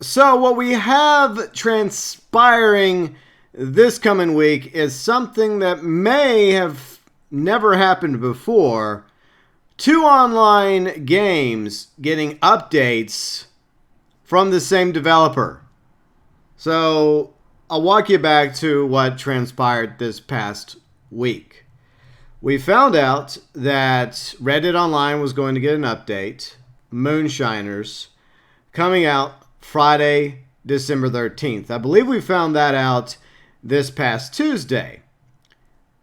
So what we have transpiring this coming week is something that may have never happened before. 2 online games getting updates from the same developer. So I'll walk you back to what transpired this past week. We found out that Red Dead Online was going to get an update, Moonshiners, coming out Friday, December 13th. I believe we found that out this past Tuesday.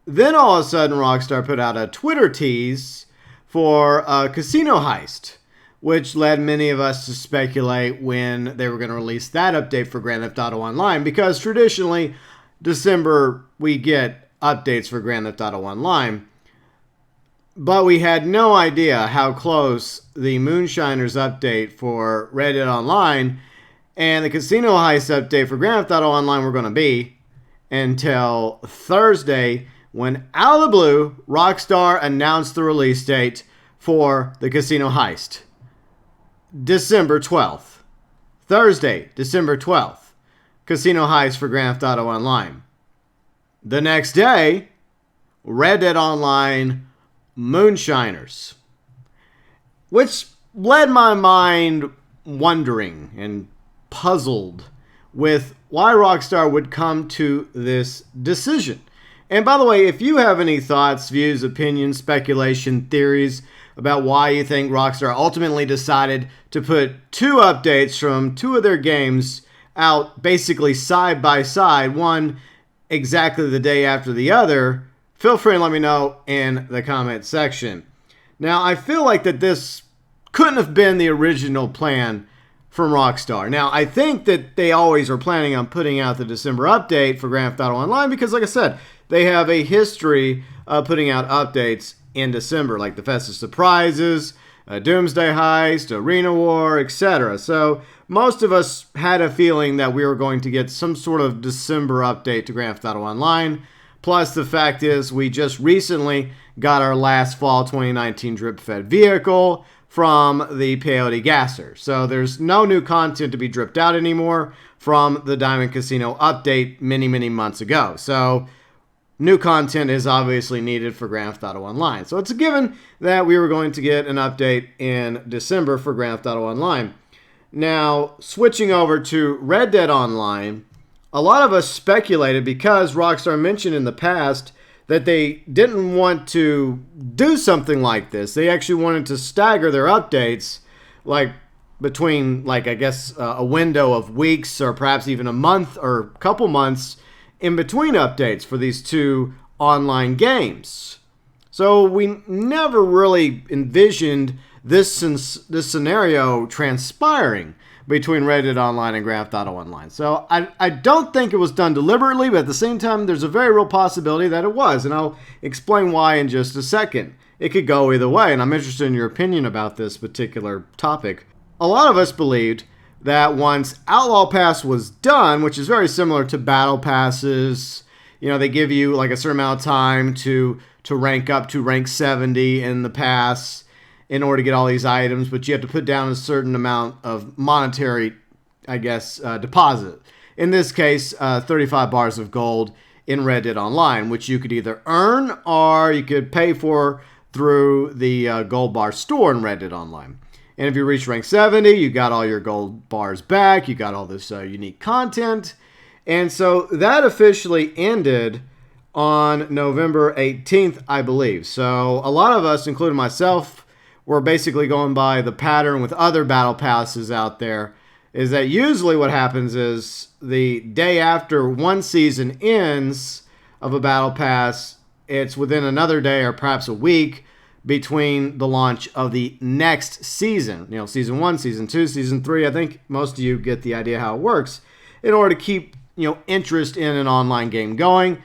Then all of a sudden, Rockstar put out a Twitter tease for a casino heist, which led many of us to speculate when they were going to release that update for Grand Theft Auto Online, because traditionally, December, we get updates for Grand Theft Auto Online. But we had no idea how close the Moonshiners update for Red Dead Online and the Casino Heist update for Grand Theft Auto Online were going to be until Thursday, when out of the blue, Rockstar announced the release date for the Casino Heist. December 12th. Thursday, December 12th. Casino Heist for Grand Theft Auto Online. The next day, Red Dead Online Moonshiners, which led my mind wondering and puzzled with why Rockstar would come to this decision. And by the way, if you have any thoughts, views, opinions, speculation, theories about why you think Rockstar ultimately decided to put 2 updates from 2 of their games out basically side by side, one exactly the day after the other, feel free and let me know in the comment section. Now, I feel like that this couldn't have been the original plan from Rockstar. Now, I think that they always were planning on putting out the December update for Grand Theft Auto Online because, like I said, they have a history of putting out updates in December, like the Festive Surprises, Doomsday Heist, Arena War, etc. So most of us had a feeling that we were going to get some sort of December update to Grand Theft Auto Online. Plus, the fact is, we just recently got our last fall 2019 drip-fed vehicle from the Peyote Gasser. So there's no new content to be dripped out anymore from the Diamond Casino update many, many months ago. So new content is obviously needed for Grand Theft Auto Online. So it's a given that we were going to get an update in December for Grand Theft Auto Online. Now, switching over to Red Dead Online, a lot of us speculated, because Rockstar mentioned in the past that they didn't want to do something like this. They actually wanted to stagger their updates, like between, I guess, a window of weeks or perhaps even a month or a couple months in between updates for these 2 online games. So we never really envisioned this scenario transpiring between Red Dead Online and Grand Theft Auto Online. So I don't think it was done deliberately, but at the same time, there's a very real possibility that it was, and I'll explain why in just a second. It could go either way, and I'm interested in your opinion about this particular topic. A lot of us believed that once Outlaw Pass was done, which is very similar to Battle Passes, they give you like a certain amount of time to rank up to rank 70 in the pass in order to get all these items, but you have to put down a certain amount of monetary, deposit. In this case, 35 bars of gold in Red Dead Online, which you could either earn or you could pay for through the gold bar store in Red Dead Online. And if you reach rank 70, you got all your gold bars back, you got all this unique content. And so that officially ended on November 18th, I believe. So a lot of us, including myself, we're basically going by the pattern with other battle passes out there, is that usually what happens is the day after one season ends of a battle pass, it's within another day or perhaps a week between the launch of the next season. Season 1, Season 2, Season 3. I think most of you get the idea how it works. In order to keep, interest in an online game going,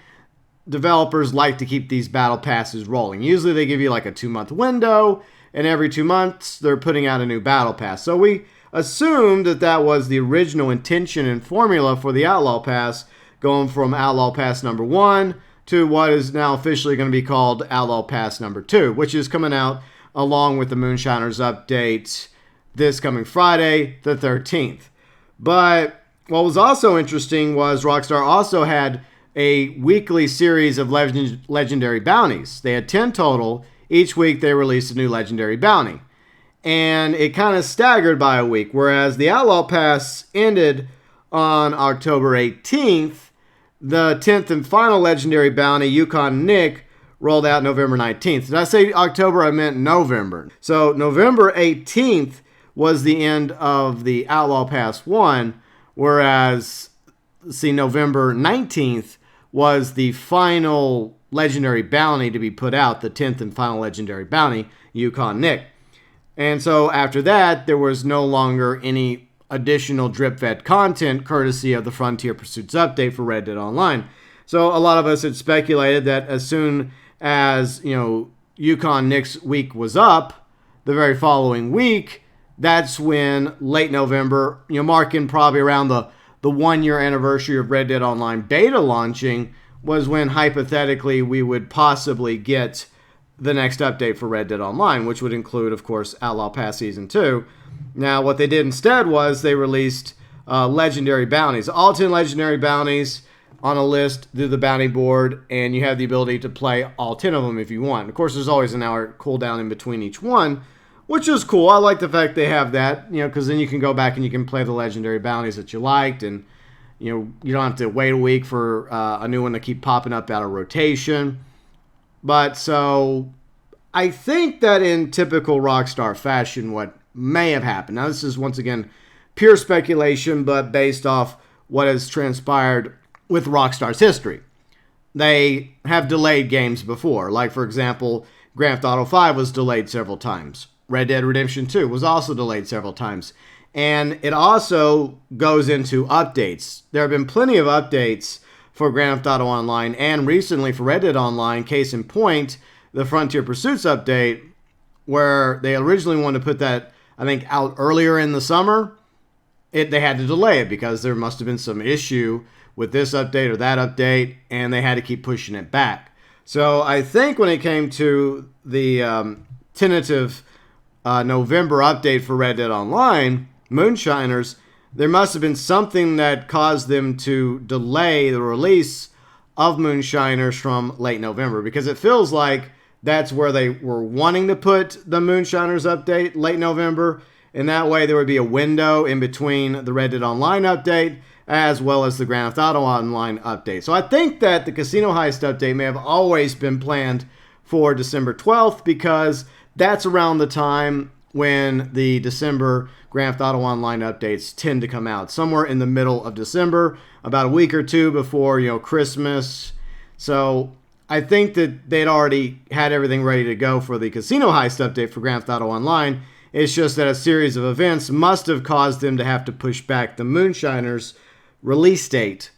developers like to keep these battle passes rolling. Usually they give you like a 2-month window, and every 2 months, they're putting out a new battle pass. So we assumed that that was the original intention and formula for the Outlaw Pass, going from Outlaw Pass number 1 to what is now officially going to be called Outlaw Pass number 2, which is coming out along with the Moonshiners update this coming Friday, the 13th. But what was also interesting was Rockstar also had a weekly series of legendary bounties. They had 10 total. Each week they released a new legendary bounty. And it kind of staggered by a week, whereas the Outlaw Pass ended on October 18th. The 10th and final legendary bounty, Yukon Nick, rolled out November 19th. Did I say October? I meant November. So November 18th was the end of the Outlaw Pass 1, whereas, November 19th was the final legendary bounty to be put out, the 10th and final legendary bounty, Yukon Nick. And so after that, there was no longer any additional drip-fed content courtesy of the Frontier Pursuits update for Red Dead Online. So a lot of us had speculated that as soon as, Yukon Nick's week was up, the very following week, that's when late November, marking probably around the 1-year anniversary of Red Dead Online beta launching, was when hypothetically we would possibly get the next update for Red Dead Online, which would include, of course, Outlaw Pass Season 2. Now, what they did instead was they released legendary bounties. All 10 legendary bounties on a list through the bounty board, and you have the ability to play all 10 of them if you want. Of course, there's always an hour cooldown in between each one, which is cool. I like the fact they have that, because then you can go back and you can play the legendary bounties that you liked, and you don't have to wait a week for a new one to keep popping up out of rotation. But so I think that in typical Rockstar fashion, what may have happened, now this is once again pure speculation, but based off what has transpired with Rockstar's history. They have delayed games before. Like, for example, Grand Theft Auto 5 was delayed several times. Red Dead Redemption 2 was also delayed several times. And it also goes into updates. There have been plenty of updates for Grand Theft Auto Online and recently for Red Dead Online. Case in point, the Frontier Pursuits update, where they originally wanted to put that, I think, out earlier in the summer. They had to delay it because there must have been some issue with this update or that update, and they had to keep pushing it back. So I think when it came to the tentative November update for Red Dead Online Moonshiners, there must have been something that caused them to delay the release of Moonshiners from late November, because it feels like that's where they were wanting to put the Moonshiners update, late November, and that way there would be a window in between the Red Dead Online update as well as the Grand Theft Auto Online update. So I think that the Casino Heist update may have always been planned for December 12th, because that's around the time when the December Grand Theft Auto Online updates tend to come out. Somewhere in the middle of December, about a week or two before, Christmas. So I think that they'd already had everything ready to go for the Casino Heist update for Grand Theft Auto Online. It's just that a series of events must have caused them to have to push back the Moonshiners release date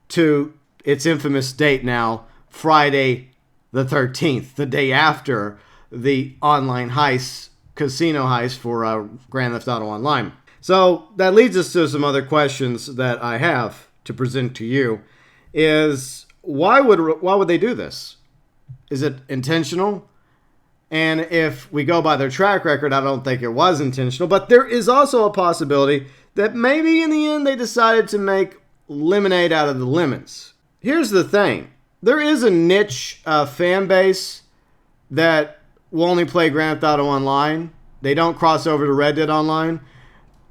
to its infamous date now, Friday the 13th, the day after the online heist, Casino Heist for Grand Theft Auto Online. So that leads us to some other questions that I have to present to you. Is why would they do this? Is it intentional? And if we go by their track record, I don't think it was intentional. But there is also a possibility that maybe in the end they decided to make lemonade out of the lemons. Here's the thing. There is a niche fan base that will only play Grand Theft Auto Online. They don't cross over to Red Dead Online.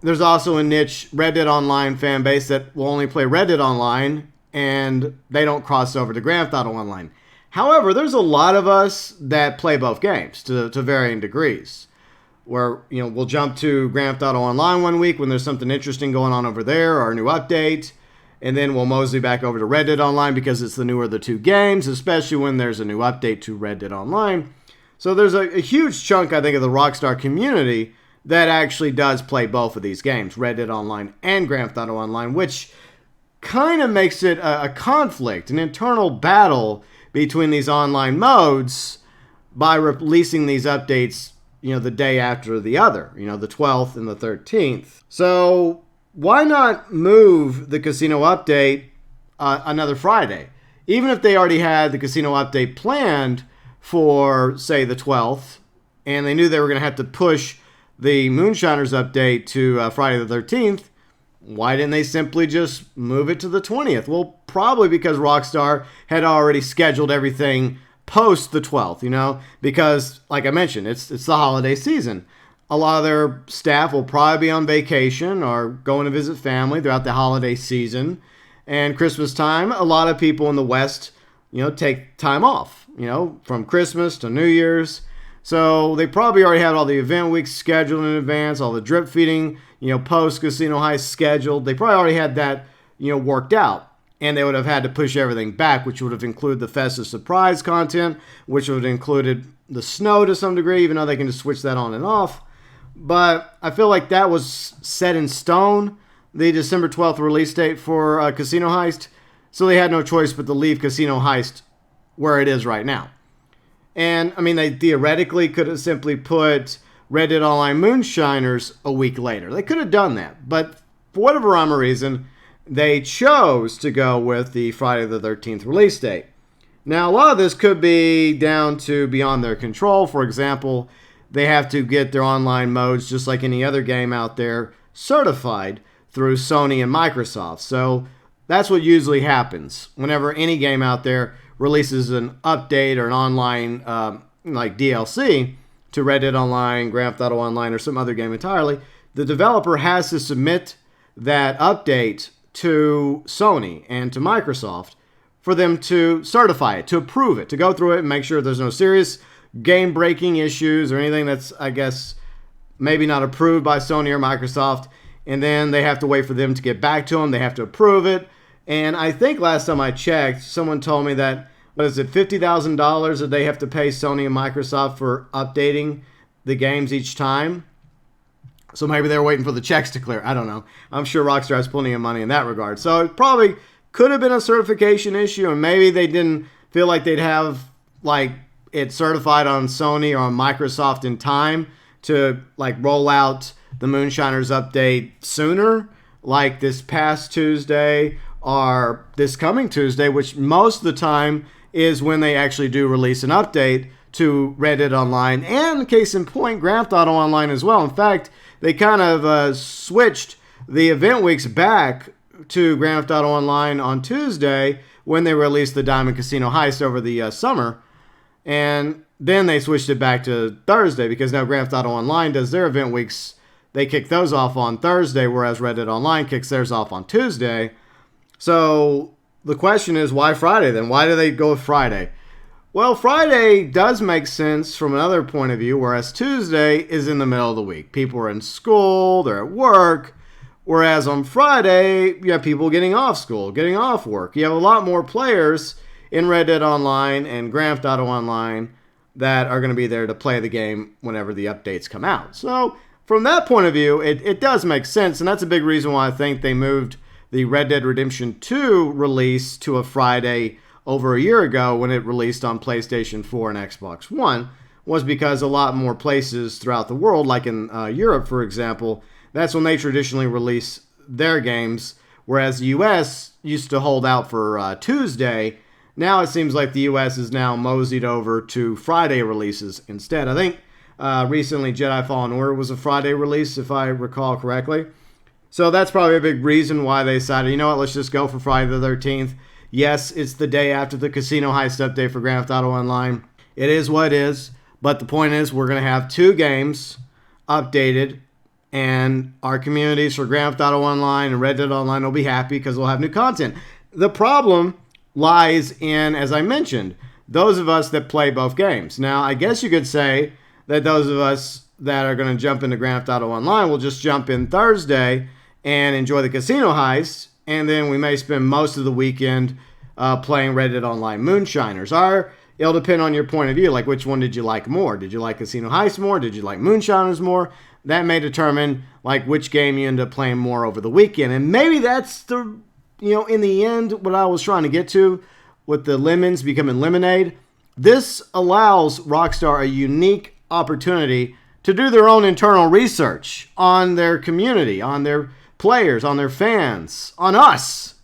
There's also a niche Red Dead Online fan base that will only play Red Dead Online, and they don't cross over to Grand Theft Auto Online. However, there's a lot of us that play both games to varying degrees. Where, we'll jump to Grand Theft Auto Online one week when there's something interesting going on over there or a new update. And then we'll mosey back over to Red Dead Online because it's the newer of the two games, especially when there's a new update to Red Dead Online. So there's a huge chunk, I think, of the Rockstar community that actually does play both of these games, Red Dead Online and Grand Theft Auto Online, which kind of makes it a conflict, an internal battle between these online modes by releasing these updates, the day after the other, the 12th and the 13th. So why not move the casino update another Friday? Even if they already had the casino update planned for, say, the 12th, and they knew they were going to have to push the Moonshiners update to Friday the 13th, why didn't they simply just move it to the 20th? Well, probably because Rockstar had already scheduled everything post the 12th, because, like I mentioned, it's the holiday season. A lot of their staff will probably be on vacation or going to visit family throughout the holiday season. And Christmas time, a lot of people in the West, take time off, from Christmas to New Year's. So they probably already had all the event weeks scheduled in advance, all the drip feeding, post Casino Heist scheduled. They probably already had that, worked out. And they would have had to push everything back, which would have included the festive surprise content, which would have included the snow to some degree, even though they can just switch that on and off. But I feel like that was set in stone, the December 12th release date for Casino Heist. So they had no choice but to leave Casino Heist where it is right now. And, they theoretically could have simply put Red Dead Online Moonshiners a week later. They could have done that. But for whatever rhyme or reason, they chose to go with the Friday the 13th release date. Now, a lot of this could be down to beyond their control. For example, they have to get their online modes, just like any other game out there, certified through Sony and Microsoft. So that's what usually happens whenever any game out there releases an update or an online like DLC to Red Dead Online, Grand Theft Auto Online, or some other game entirely. The developer has to submit that update to Sony and to Microsoft for them to certify it, to approve it, to go through it and make sure there's no serious game-breaking issues or anything that's, I guess, maybe not approved by Sony or Microsoft. And then they have to wait for them to get back to them. They have to approve it. And I think last time I checked, someone told me that, $50,000 that they have to pay Sony and Microsoft for updating the games each time. So maybe they're waiting for the checks to clear. I don't know. I'm sure Rockstar has plenty of money in that regard. So it probably could have been a certification issue, and maybe they didn't feel like they'd have it certified on Sony or on Microsoft in time to roll out the Moonshiners update sooner, like this past Tuesday or this coming Tuesday, which most of the time is when they actually do release an update to Red Dead Online, and case in point, Grand Theft Auto Online as well. In fact, they kind of switched the event weeks back to Grand Theft Auto Online on Tuesday when they released the Diamond Casino Heist over the summer. And then they switched it back to Thursday because now Grand Theft Auto Online does their event weeks. They kick those off on Thursday, whereas Red Dead Online kicks theirs off on Tuesday. So the question is, why Friday then? Why do they go with Friday? Well, Friday does make sense from another point of view, whereas Tuesday is in the middle of the week. People are in school, they're at work, whereas on Friday, you have people getting off school, getting off work. You have a lot more players in Red Dead Online and Grand Theft Auto Online that are going to be there to play the game whenever the updates come out. So from that point of view, it does make sense, and that's a big reason why I think they moved the Red Dead Redemption 2 release to a Friday over a year ago when it released on PlayStation 4 and Xbox One, was because a lot more places throughout the world, like in Europe, for example, that's when they traditionally release their games, whereas the U.S. used to hold out for Tuesday. Now it seems like the U.S. is now moseyed over to Friday releases instead. I think recently Jedi Fallen Order was a Friday release, if I recall correctly. So that's probably a big reason why they decided, you know what, let's just go for Friday the 13th. Yes, it's the day after the Casino Heist update for Grand Theft Auto Online. It is what it is. But the point is, we're going to have two games updated, and our communities for Grand Theft Auto Online and Red Dead Online will be happy because we'll have new content. The problem lies in, as I mentioned, those of us that play both games. Now, I guess you could say that those of us that are going to jump into Grand Theft Auto Online will just jump in Thursday and enjoy the Casino Heist, and then we may spend most of the weekend playing Red Dead Online Moonshiners. It'll depend on your point of view, like which one did you like more? Did you like Casino Heist more? Did you like Moonshiners more? That may determine which game you end up playing more over the weekend. And maybe that's the, in the end, what I was trying to get to with the lemons becoming lemonade. This allows Rockstar a unique opportunity to do their own internal research on their community, on their players, on their fans, on us.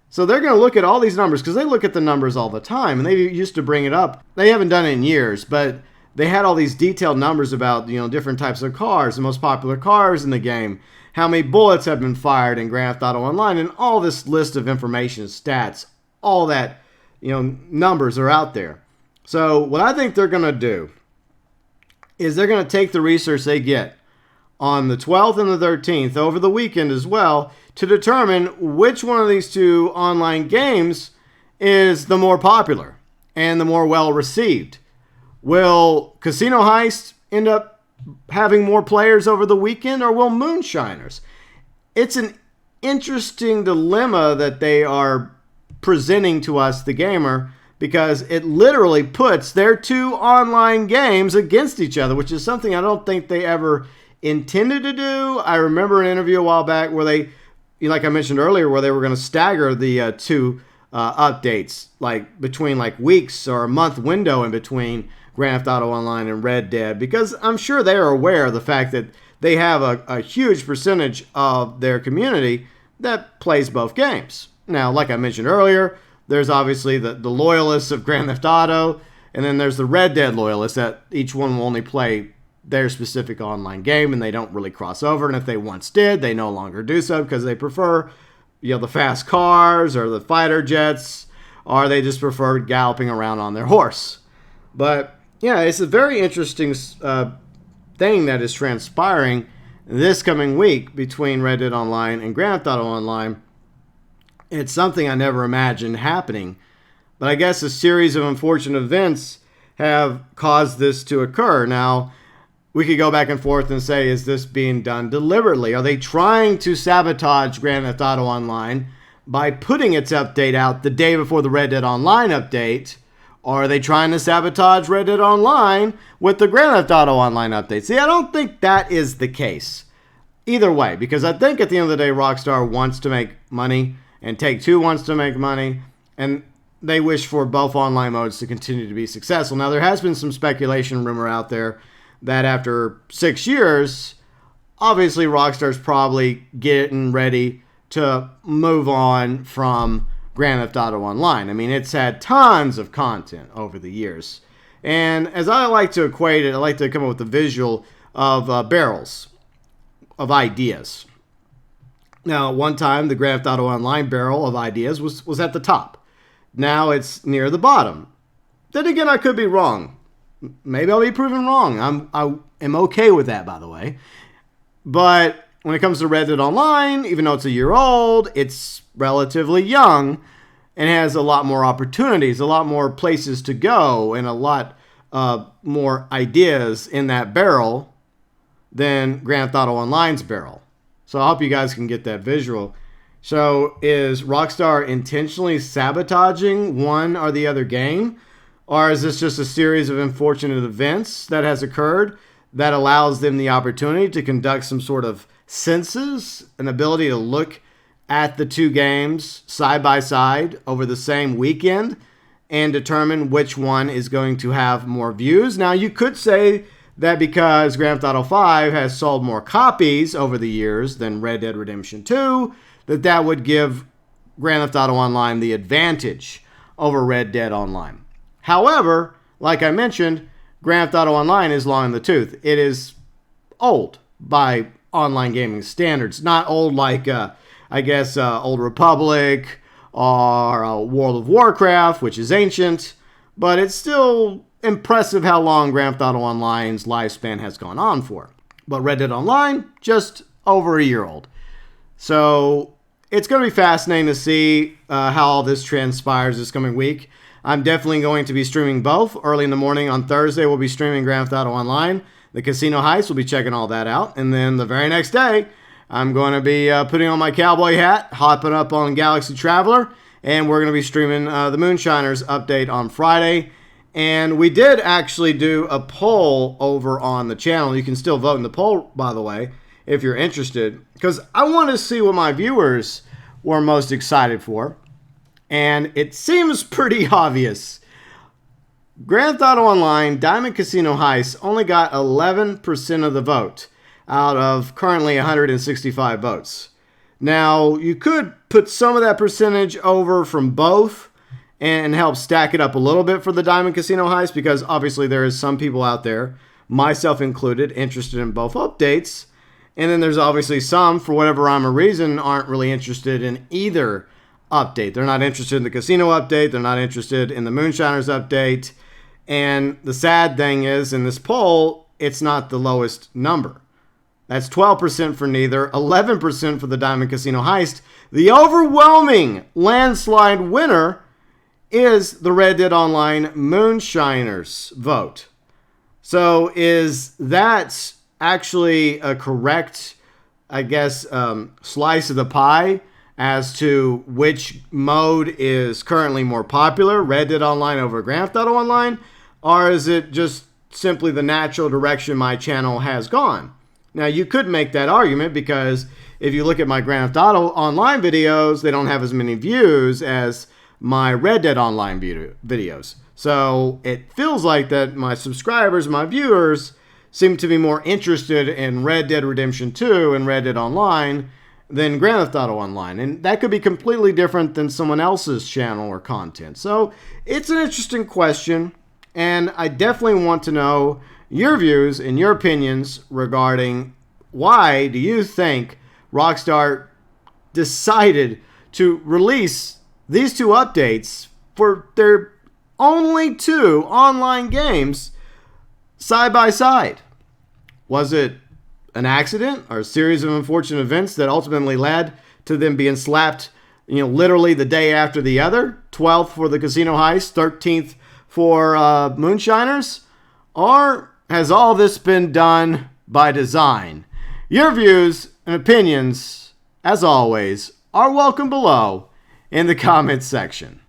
So they're going to look at all these numbers because they look at the numbers all the time, and they used to bring it up. They haven't done it in years, but they had all these detailed numbers about, different types of cars, the most popular cars in the game, how many bullets have been fired in Grand Theft Auto Online, and all this list of information, stats, all that, numbers are out there. So what I think they're going to do is they're going to take the research they get on the 12th and the 13th, over the weekend as well, to determine which one of these two online games is the more popular and the more well-received. Will Casino Heist end up having more players over the weekend, or will Moonshiners? It's an interesting dilemma that they are presenting to us, the gamer, because it literally puts their two online games against each other, which is something I don't think they ever intended to do. I remember an interview a while back where they, like I mentioned earlier, where they were going to stagger the two updates, like between like weeks or a month window in between Grand Theft Auto Online and Red Dead, because I'm sure they are aware of the fact that they have a huge percentage of their community that plays both games. Now, like I mentioned earlier, there's obviously the loyalists of Grand Theft Auto, and then there's the Red Dead loyalists that each one will only play their specific online game, and they don't really cross over. And if they once did, they no longer do so because they prefer, the fast cars or the fighter jets, or they just prefer galloping around on their horse. But yeah, it's a very interesting thing that is transpiring this coming week between Red Dead Online and Grand Theft Auto Online. It's something I never imagined happening, but I guess a series of unfortunate events have caused this to occur. Now, we could go back and forth and say, is this being done deliberately? Are they trying to sabotage Grand Theft Auto Online by putting its update out the day before the Red Dead Online update? Or are they trying to sabotage Red Dead Online with the Grand Theft Auto Online update? See, I don't think that is the case. Either way, because I think at the end of the day, Rockstar wants to make money, and Take-Two wants to make money, and they wish for both online modes to continue to be successful. Now, there has been some speculation rumor out there that after 6 years, obviously Rockstar's probably getting ready to move on from Grand Theft Auto Online. I mean, it's had tons of content over the years. And as I like to equate it, I like to come up with a visual of barrels of ideas. Now, at one time, the Grand Theft Auto Online barrel of ideas was at the top. Now it's near the bottom. Then again, I could be wrong. Maybe I'll be proven wrong. I am okay with that, by the way. But when it comes to Red Dead Online, even though it's a year old, it's relatively young and has a lot more opportunities, a lot more places to go, and a lot more ideas in that barrel than Grand Theft Auto Online's barrel. So I hope you guys can get that visual. So is Rockstar intentionally sabotaging one or the other game? Or is this just a series of unfortunate events that has occurred that allows them the opportunity to conduct some sort of census, an ability to look at the two games side by side over the same weekend and determine which one is going to have more views? Now, you could say that because Grand Theft Auto 5 has sold more copies over the years than Red Dead Redemption 2, that would give Grand Theft Auto Online the advantage over Red Dead Online. However, like I mentioned, Grand Theft Auto Online is long in the tooth. It is old by online gaming standards. Not old like, Old Republic or World of Warcraft, which is ancient, but it's still impressive how long Grand Theft Auto Online's lifespan has gone on for. But Red Dead Online, just over a year old. So it's going to be fascinating to see how all this transpires this coming week. I'm definitely going to be streaming both. Early in the morning on Thursday, we'll be streaming Grand Theft Auto Online. The Casino Heist, we'll be checking all that out. And then the very next day, I'm going to be putting on my cowboy hat, hopping up on Galaxy Traveler, and we're going to be streaming the Moonshiners update on Friday. And we did actually do a poll over on the channel. You can still vote in the poll, by the way, if you're interested, because I want to see what my viewers were most excited for. And it seems pretty obvious. Grand Theft Auto Online Diamond Casino Heist only got 11% of the vote out of currently 165 votes. Now, you could put some of that percentage over from both and help stack it up a little bit for the Diamond Casino Heist, because obviously there is some people out there, myself included, interested in both updates. And then there's obviously some, for whatever rhyme or reason, aren't really interested in either update. They're not interested in the casino update. They're not interested in the Moonshiners update. And the sad thing is, in this poll, it's not the lowest number. That's 12% for neither, 11% for the Diamond Casino Heist. The overwhelming landslide winner is the Red Dead Online Moonshiners vote. So is that actually a correct, I guess, slice of the pie as to which mode is currently more popular, Red Dead Online over Grand Theft Auto Online? Or is it just simply the natural direction my channel has gone? Now, you could make that argument, because if you look at my Grand Theft Auto Online videos, they don't have as many views as my Red Dead Online videos. So it feels like that my subscribers, my viewers, seem to be more interested in Red Dead Redemption 2 and Red Dead Online than Grand Theft Auto Online. And that could be completely different than someone else's channel or content. So it's an interesting question, and I definitely want to know your views and your opinions regarding why do you think Rockstar decided to release these two updates for their only two online games side by side. Was it an accident or a series of unfortunate events that ultimately led to them being slapped, literally the day after the other? 12th for the Casino Heist, 13th for Moonshiners? Or has all this been done by design? Your views and opinions, as always, are welcome below in the comments section.